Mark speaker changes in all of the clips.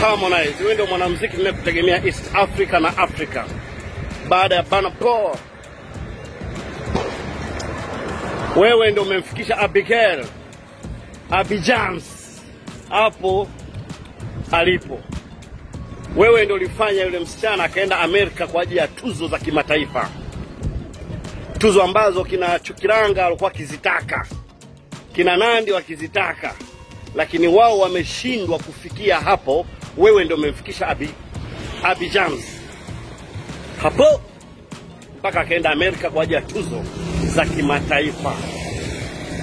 Speaker 1: Harmonize, wewe ndio mwanamuziki ninayekutegemea East Africa na Africa baada ya Burna Boy. Wewe ndio umemfikisha Abigail Abijams hapo alipo. Wewe ndio ulifanya yule msichana akaenda Amerika kwa ajili ya tuzo za kimataifa, tuzo ambazo kina Chukiranga walikuwa kizitaka, kina Nandi wakizitaka, lakini wao wameshindwa kufikia hapo. Wewe ndio umemfikisha Abijams hapo mpaka akaenda Amerika kwa ajili ya tuzo za kimataifa.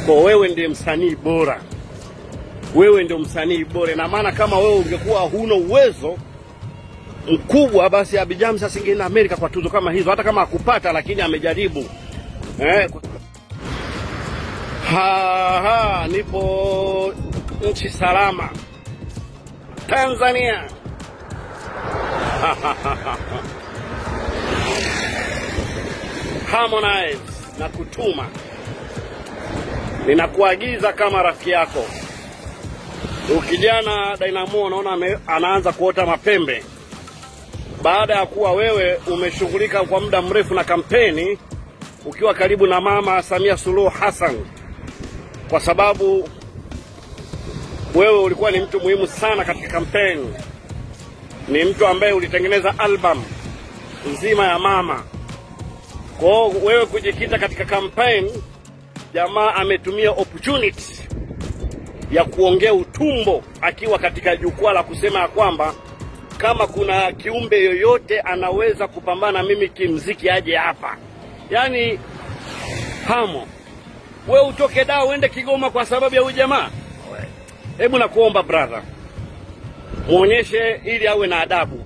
Speaker 1: Kwa wewe ndiye msanii bora, wewe ndio msanii bora. Na maana kama wewe ungekuwa huna uwezo mkubwa, basi Abijams asingeenda Amerika kwa tuzo kama hizo, hata kama hakupata, lakini amejaribu. Nipo nchi salama, Tanzania. Harmonize, na kutuma, ninakuagiza kama rafiki yako. Ukijana Dynamo unaona anaanza kuota mapembe baada ya kuwa wewe umeshughulika kwa muda mrefu na kampeni ukiwa karibu na Mama Samia Suluhu Hassan, kwa sababu wewe ulikuwa ni mtu muhimu sana katika kampeni. Ni mtu ambaye ulitengeneza album nzima ya mama. Kwa wewe kujikita katika kampeni, jamaa ametumia opportunity ya kuongea utumbo akiwa katika jukwaa la kusema kwamba kama kuna kiumbe yoyote anaweza kupambana mimi kimziki aje hapa. Yani Hamo, wewe utoke Dar uende Kigoma kwa sababu ya huyu jamaa? Hebu nakuomba brother, muonyeshe ili awe na adabu.